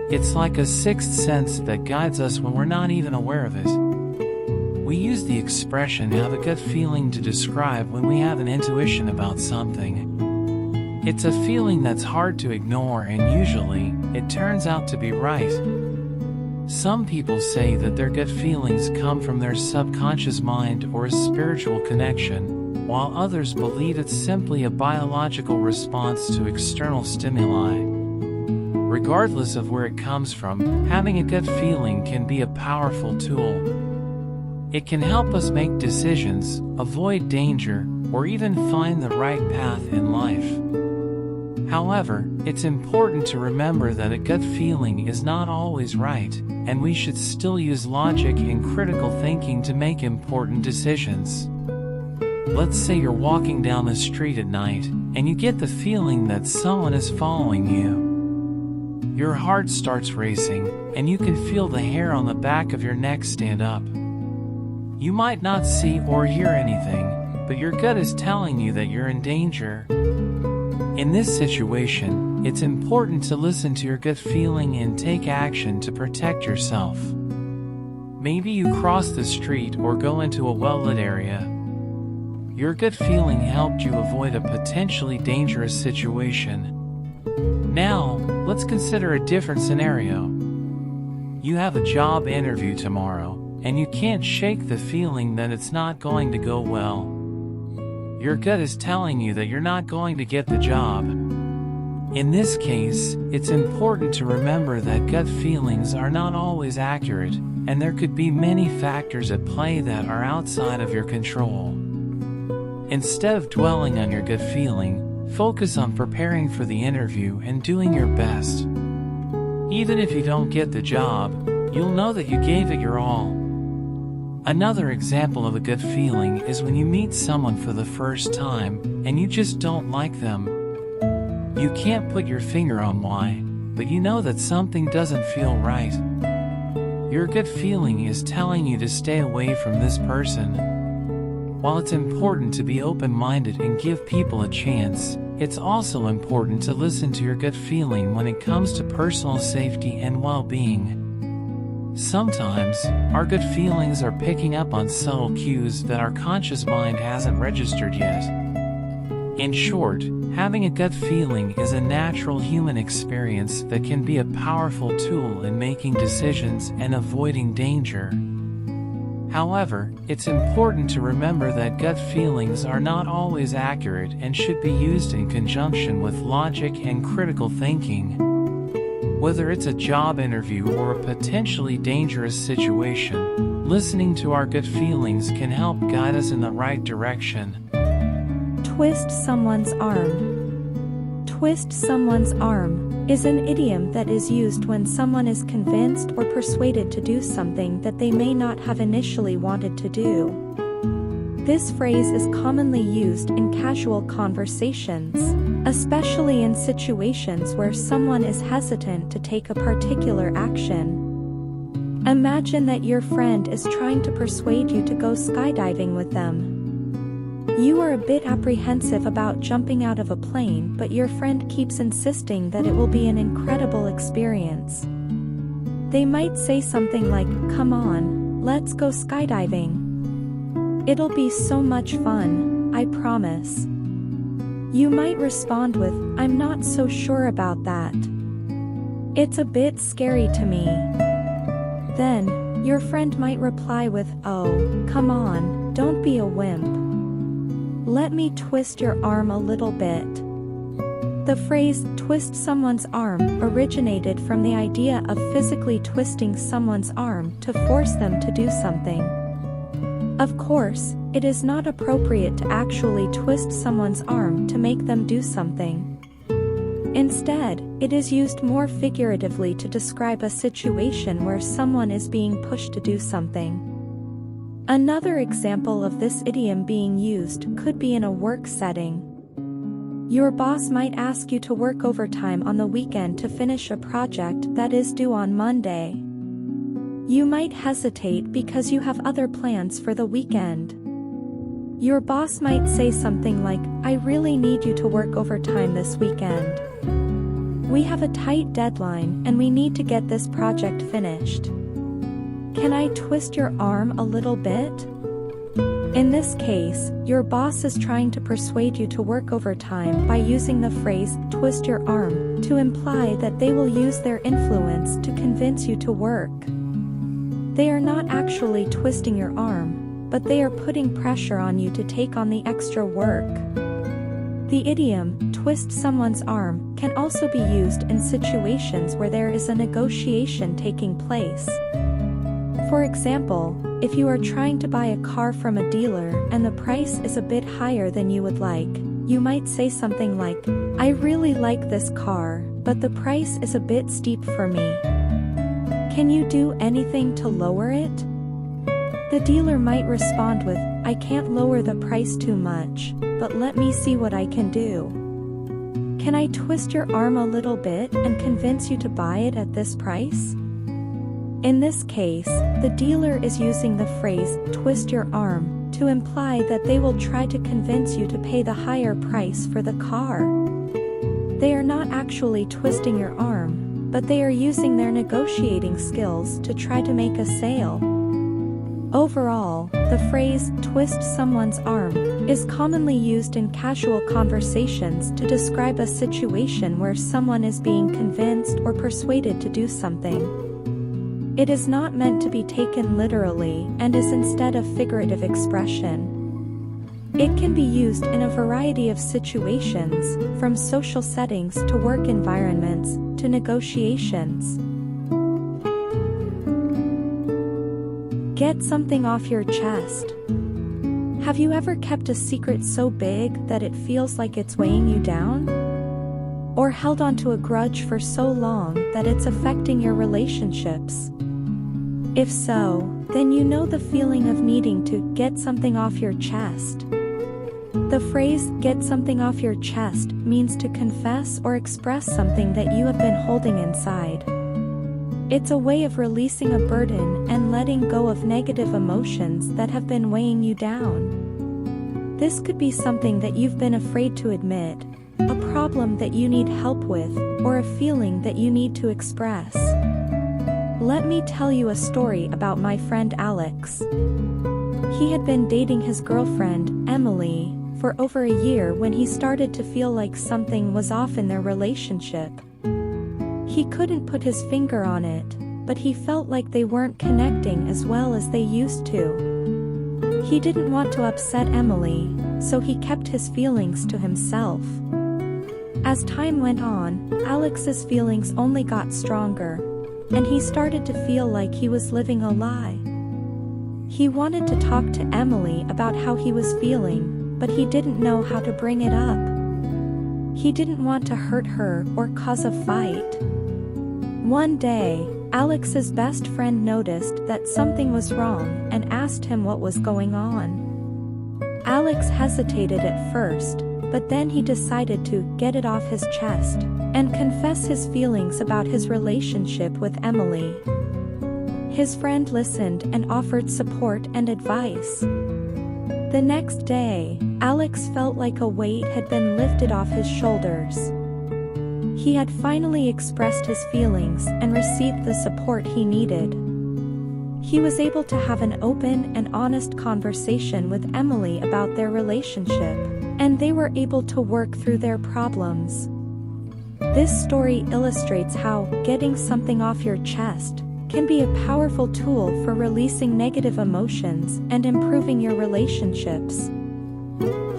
It's like a sixth sense that guides us when we're not even aware of it. We use the expression "have a gut feeling" to describe when we have an intuition about something. It's a feeling that's hard to ignore, and usually, it turns out to be right. Some people say that their gut feelings come from their subconscious mind or a spiritual connection, while others believe it's simply a biological response to external stimuli. Regardless of where it comes from, having a gut feeling can be a powerful tool. It can help us make decisions, avoid danger, or even find the right path in life. However, it's important to remember that a gut feeling is not always right, and we should still use logic and critical thinking to make important decisions. Let's say you're walking down the street at night, and you get the feeling that someone is following you. Your heart starts racing, and you can feel the hair on the back of your neck stand up. You might not see or hear anything, but your gut is telling you that you're in danger. In this situation, it's important to listen to your gut feeling and take action to protect yourself. Maybe you cross the street or go into a well-lit area. Your gut feeling helped you avoid a potentially dangerous situation. Now, let's consider a different scenario. You have a job interview tomorrow, and you can't shake the feeling that it's not going to go well. Your gut is telling you that you're not going to get the job. In this case, it's important to remember that gut feelings are not always accurate, and there could be many factors at play that are outside of your control. Instead of dwelling on your gut feeling, focus on preparing for the interview and doing your best. Even if you don't get the job, you'll know that you gave it your all. Another example of a gut feeling is when you meet someone for the first time, and you just don't like them. You can't put your finger on why, but you know that something doesn't feel right. Your gut feeling is telling you to stay away from this person. While it's important to be open-minded and give people a chance, it's also important to listen to your gut feeling when it comes to personal safety and well-being. Sometimes, our gut feelings are picking up on subtle cues that our conscious mind hasn't registered yet. In short, having a gut feeling is a natural human experience that can be a powerful tool in making decisions and avoiding danger. However, it's important to remember that gut feelings are not always accurate and should be used in conjunction with logic and critical thinking. Whether it's a job interview or a potentially dangerous situation, listening to our gut feelings can help guide us in the right direction.
Twist someone's arm. Twist someone's arm is an idiom that is used when someone is convinced or persuaded to do something that they may not have initially wanted to do. This phrase is commonly used in casual conversations, especially in situations where someone is hesitant to take a particular action. Imagine that your friend is trying to persuade you to go skydiving with them. You are a bit apprehensive about jumping out of a plane, but your friend keeps insisting that it will be an incredible experience. They might say something like, "Come on, let's go skydiving. It'll be so much fun, I promise." You might respond with, "I'm not so sure about that. It's a bit scary to me." Then, your friend might reply with, "Oh, come on, don't be a wimp. Let me twist your arm a little bit." The phrase, twist someone's arm, originated from the idea of physically twisting someone's arm to force them to do something. Of course, it is not appropriate to actually twist someone's arm to make them do something. Instead, it is used more figuratively to describe a situation where someone is being pushed to do something. Another example of this idiom being used could be in a work setting. Your boss might ask you to work overtime on the weekend to finish a project that is due on Monday. You might hesitate because you have other plans for the weekend. Your boss might say something like, "I really need you to work overtime this weekend. We have a tight deadline and we need to get this project finished. Can I twist your arm a little bit?" In this case, your boss is trying to persuade you to work overtime by using the phrase, twist your arm, to imply that they will use their influence to convince you to work. They are not actually twisting your arm, but they are putting pressure on you to take on the extra work. The idiom, twist someone's arm, can also be used in situations where there is a negotiation taking place. For example, if you are trying to buy a car from a dealer and the price is a bit higher than you would like, you might say something like, "I really like this car, but the price is a bit steep for me. Can you do anything to lower it?" The dealer might respond with, "I can't lower the price too much, but let me see what I can do. Can I twist your arm a little bit and convince you to buy it at this price?" In this case, the dealer is using the phrase, twist your arm, to imply that they will try to convince you to pay the higher price for the car. They are not actually twisting your arm, but they are using their negotiating skills to try to make a sale. Overall, the phrase, twist someone's arm, is commonly used in casual conversations to describe a situation where someone is being convinced or persuaded to do something. It is not meant to be taken literally and is instead a figurative expression. It can be used in a variety of situations, from social settings to work environments, to negotiations. Get something off your chest. Have you ever kept a secret so big that it feels like it's weighing you down? Or held onto a grudge for so long that it's affecting your relationships? If so, then you know the feeling of needing to get something off your chest. The phrase, get something off your chest, means to confess or express something that you have been holding inside. It's a way of releasing a burden and letting go of negative emotions that have been weighing you down. This could be something that you've been afraid to admit, a problem that you need help with, or a feeling that you need to express. Let me tell you a story about my friend Alex. He had been dating his girlfriend, Emily, for over a year when he started to feel like something was off in their relationship. He couldn't put his finger on it, but he felt like they weren't connecting as well as they used to. He didn't want to upset Emily, so he kept his feelings to himself. As time went on, Alex's feelings only got stronger, and he started to feel like he was living a lie. He wanted to talk to Emily about how he was feeling, but he didn't know how to bring it up. He didn't want to hurt her or cause a fight. One day, Alex's best friend noticed that something was wrong and asked him what was going on. Alex hesitated at first, but then he decided to get it off his chest and confess his feelings about his relationship with Emily. His friend listened and offered support and advice. The next day, Alex felt like a weight had been lifted off his shoulders. He had finally expressed his feelings and received the support he needed. He was able to have an open and honest conversation with Emily about their relationship, and they were able to work through their problems. This story illustrates how getting something off your chest can be a powerful tool for releasing negative emotions and improving your relationships.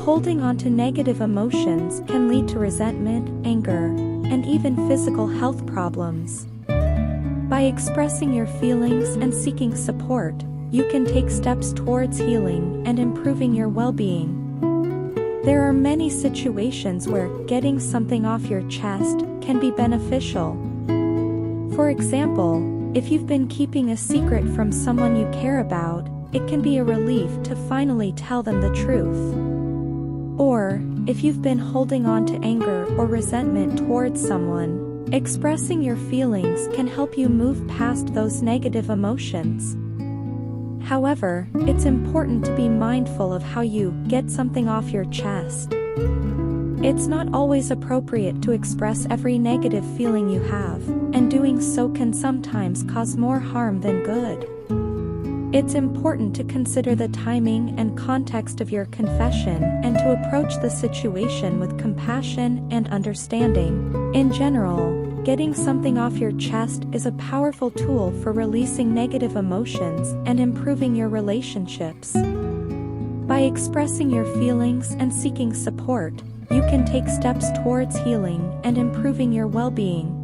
Holding on to negative emotions can lead to resentment, anger, and even physical health problems. By expressing your feelings and seeking support, you can take steps towards healing and improving your well-being. There are many situations where getting something off your chest can be beneficial. For example, if you've been keeping a secret from someone you care about, it can be a relief to finally tell them the truth. Or, if you've been holding on to anger or resentment towards someone, expressing your feelings can help you move past those negative emotions. However, it's important to be mindful of how you get something off your chest. It's not always appropriate to express every negative feeling you have, and doing so can sometimes cause more harm than good. It's important to consider the timing and context of your confession and to approach the situation with compassion and understanding. In general, getting something off your chest is a powerful tool for releasing negative emotions and improving your relationships. By expressing your feelings and seeking support, you can take steps towards healing and improving your well-being.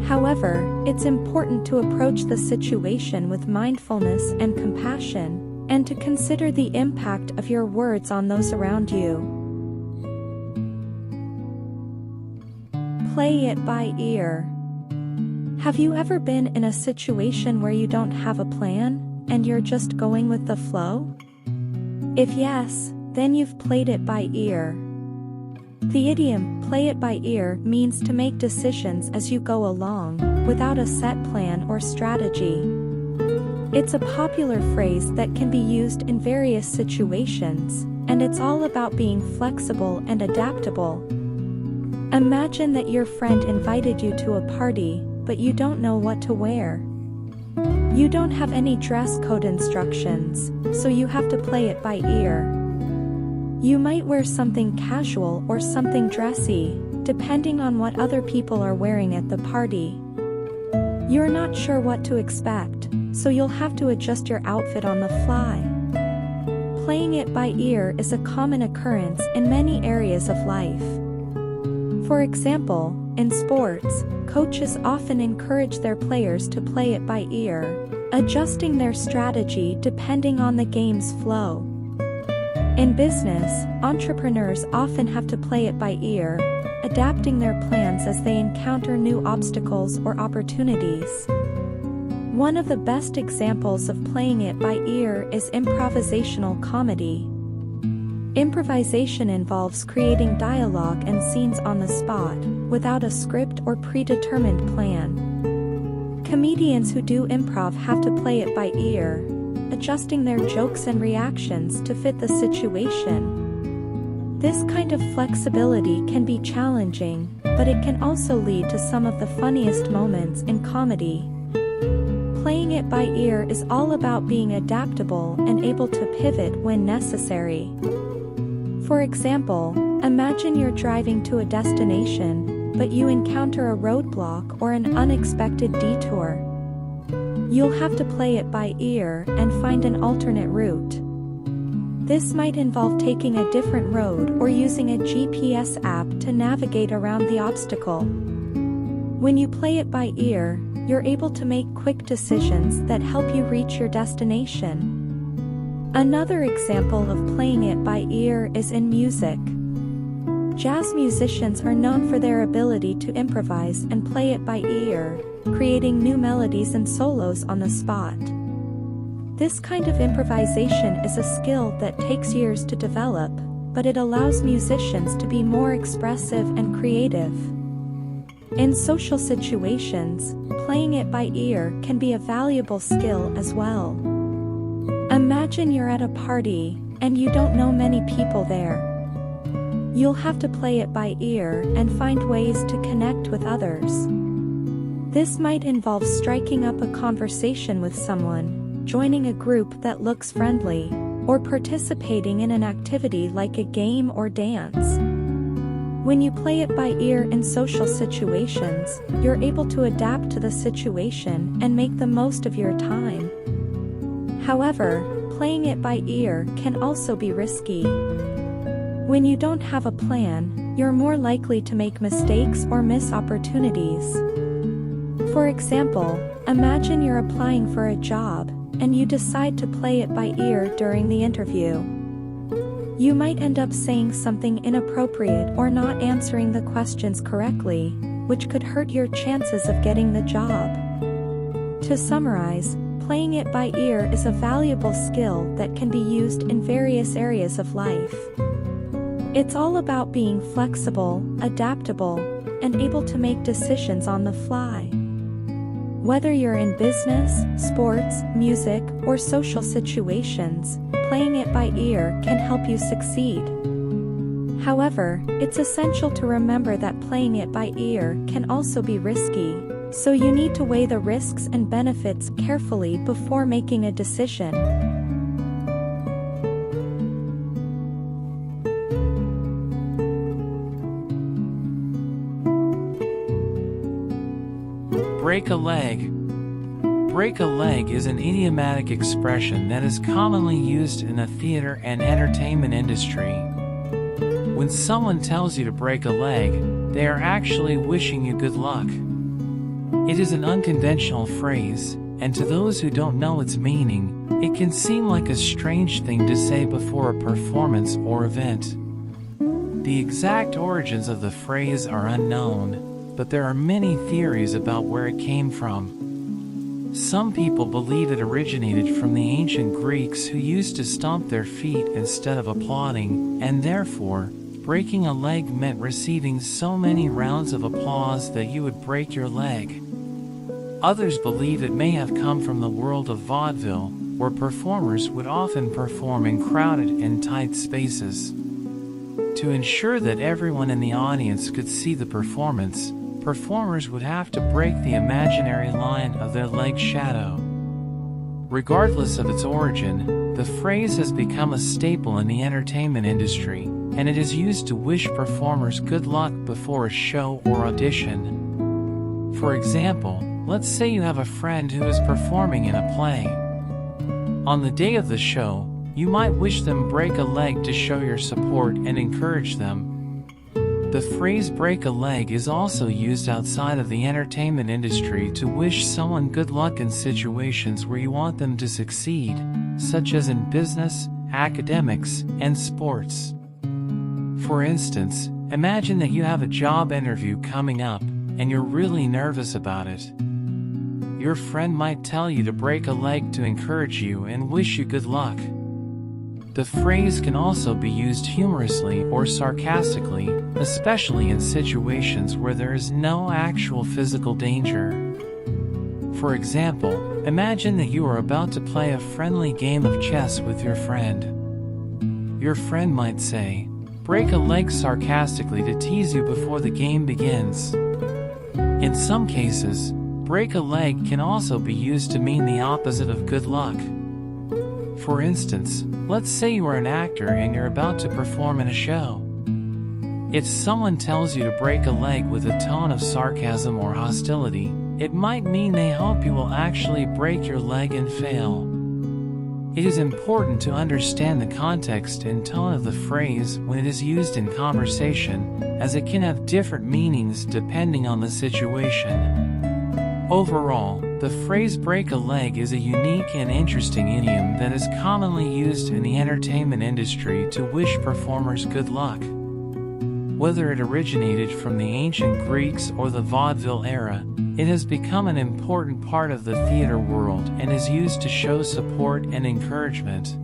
However, it's important to approach the situation with mindfulness and compassion, and to consider the impact of your words on those around you. Play it by ear. Have you ever been in a situation where you don't have a plan, and you're just going with the flow? If yes, then you've played it by ear. The idiom, play it by ear, means to make decisions as you go along, without a set plan or strategy. It's a popular phrase that can be used in various situations, and it's all about being flexible and adaptable. Imagine that your friend invited you to a party, but you don't know what to wear. You don't have any dress code instructions, so you have to play it by ear. You might wear something casual or something dressy, depending on what other people are wearing at the party. You're not sure what to expect, so you'll have to adjust your outfit on the fly. Playing it by ear is a common occurrence in many areas of life. For example, in sports, coaches often encourage their players to play it by ear, adjusting their strategy depending on the game's flow. In business, entrepreneurs often have to play it by ear, adapting their plans as they encounter new obstacles or opportunities. One of the best examples of playing it by ear is improvisational comedy. Improvisation involves creating dialogue and scenes on the spot, without a script or predetermined plan. Comedians who do improv have to play it by ear, adjusting their jokes and reactions to fit the situation. This kind of flexibility can be challenging, but it can also lead to some of the funniest moments in comedy. Playing it by ear is all about being adaptable and able to pivot when necessary. For example, imagine you're driving to a destination, but you encounter a roadblock or an unexpected detour. You'll have to play it by ear and find an alternate route. This might involve taking a different road or using a GPS app to navigate around the obstacle. When you play it by ear, you're able to make quick decisions that help you reach your destination. Another example of playing it by ear is in music. Jazz musicians are known for their ability to improvise and play it by ear, creating new melodies and solos on the spot. This kind of improvisation is a skill that takes years to develop, but it allows musicians to be more expressive and creative. In social situations, playing it by ear can be a valuable skill as well. Imagine you're at a party, and you don't know many people there. You'll have to play it by ear and find ways to connect with others. This might involve striking up a conversation with someone, joining a group that looks friendly, or participating in an activity like a game or dance. When you play it by ear in social situations, you're able to adapt to the situation and make the most of your time. However, playing it by ear can also be risky. When you don't have a plan, you're more likely to make mistakes or miss opportunities. For example, imagine you're applying for a job, and you decide to play it by ear during the interview. You might end up saying something inappropriate or not answering the questions correctly, which could hurt your chances of getting the job. To summarize, playing it by ear is a valuable skill that can be used in various areas of life. It's all about being flexible, adaptable, and able to make decisions on the fly. Whether you're in business, sports, music, or social situations, playing it by ear can help you succeed. However, it's essential to remember that playing it by ear can also be risky. So you need to weigh the risks and benefits carefully before making a decision.
Break a leg. Break a leg is an idiomatic expression that is commonly used in the theater and entertainment industry. When someone tells you to break a leg, they are actually wishing you good luck. It is an unconventional phrase, and to those who don't know its meaning, it can seem like a strange thing to say before a performance or event. The exact origins of the phrase are unknown, but there are many theories about where it came from. Some people believe it originated from the ancient Greeks who used to stomp their feet instead of applauding, and therefore, breaking a leg meant receiving so many rounds of applause that you would break your leg. Others believe it may have come from the world of vaudeville, where performers would often perform in crowded and tight spaces. To ensure that everyone in the audience could see the performance, performers would have to break the imaginary line of their leg shadow. Regardless of its origin, the phrase has become a staple in the entertainment industry, and it is used to wish performers good luck before a show or audition. For example, let's say you have a friend who is performing in a play. On the day of the show, you might wish them break a leg to show your support and encourage them. The phrase break a leg is also used outside of the entertainment industry to wish someone good luck in situations where you want them to succeed, such as in business, academics, and sports. For instance, imagine that you have a job interview coming up, and you're really nervous about it. Your friend might tell you to break a leg to encourage you and wish you good luck. The phrase can also be used humorously or sarcastically, especially in situations where there is no actual physical danger. For example, imagine that you are about to play a friendly game of chess with your friend. Your friend might say, "Break a leg," sarcastically to tease you before the game begins. In some cases, break a leg can also be used to mean the opposite of good luck. For instance, let's say you are an actor and you're about to perform in a show. If someone tells you to break a leg with a tone of sarcasm or hostility, it might mean they hope you will actually break your leg and fail. It is important to understand the context and tone of the phrase when it is used in conversation, as it can have different meanings depending on the situation. Overall, the phrase break a leg is a unique and interesting idiom that is commonly used in the entertainment industry to wish performers good luck. Whether it originated from the ancient Greeks or the vaudeville era, it has become an important part of the theater world and is used to show support and encouragement.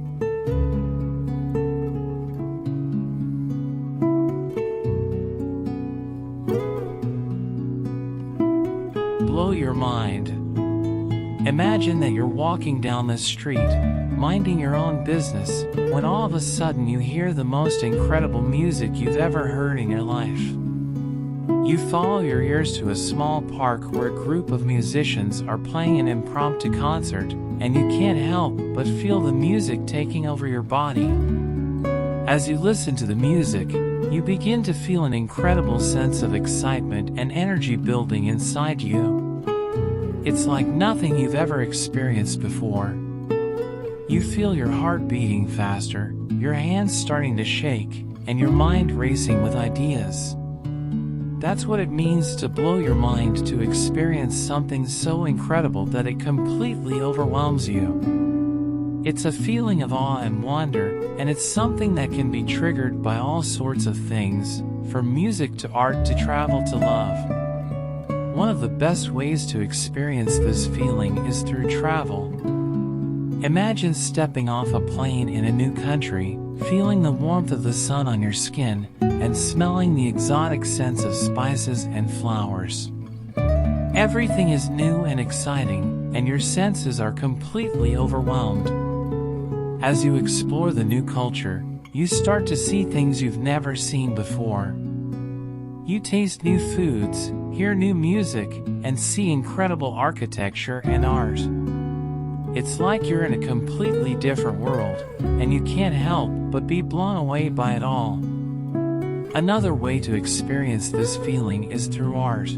Blow your mind. Imagine that you're walking down the street, minding your own business, when all of a sudden you hear the most incredible music you've ever heard in your life. You follow your ears to a small park where a group of musicians are playing an impromptu concert, and you can't help but feel the music taking over your body. As you listen to the music, you begin to feel an incredible sense of excitement and energy building inside you. It's like nothing you've ever experienced before. You feel your heart beating faster, your hands starting to shake, and your mind racing with ideas. That's what it means to blow your mind, to experience something so incredible that it completely overwhelms you. It's a feeling of awe and wonder, and it's something that can be triggered by all sorts of things, from music to art to travel to love. One of the best ways to experience this feeling is through travel. Imagine stepping off a plane in a new country, feeling the warmth of the sun on your skin, and smelling the exotic scents of spices and flowers. Everything is new and exciting, and your senses are completely overwhelmed. As you explore the new culture, you start to see things you've never seen before. You taste new foods, hear new music, and see incredible architecture and art. It's like you're in a completely different world, and you can't help but be blown away by it all. Another way to experience this feeling is through art.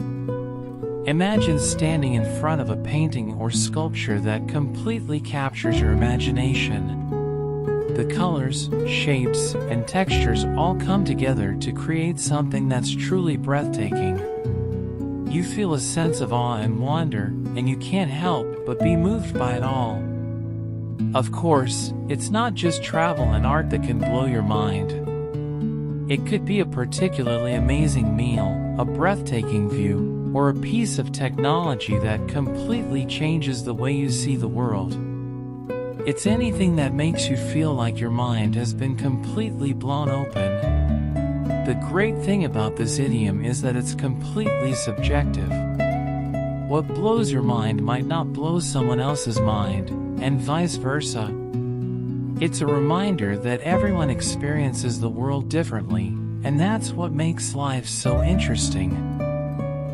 Imagine standing in front of a painting or sculpture that completely captures your imagination. The colors, shapes, and textures all come together to create something that's truly breathtaking. You feel a sense of awe and wonder, and you can't help but be moved by it all. Of course, it's not just travel and art that can blow your mind. It could be a particularly amazing meal, a breathtaking view, or a piece of technology that completely changes the way you see the world. It's anything that makes you feel like your mind has been completely blown open. The great thing about this idiom is that it's completely subjective. What blows your mind might not blow someone else's mind, and vice versa. It's a reminder that everyone experiences the world differently, and that's what makes life so interesting.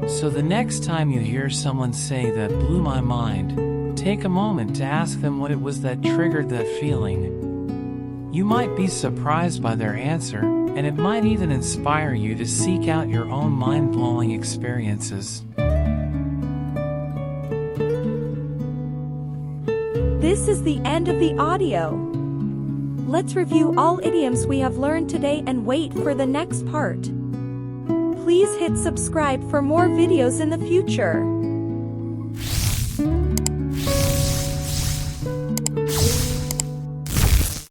So the next time you hear someone say "that blew my mind," take a moment to ask them what it was that triggered that feeling. You might be surprised by their answer, and it might even inspire you to seek out your own mind-blowing experiences.
This is the end of the audio. Let's review all idioms we have learned today and wait for the next part. Please hit subscribe for more videos in the future.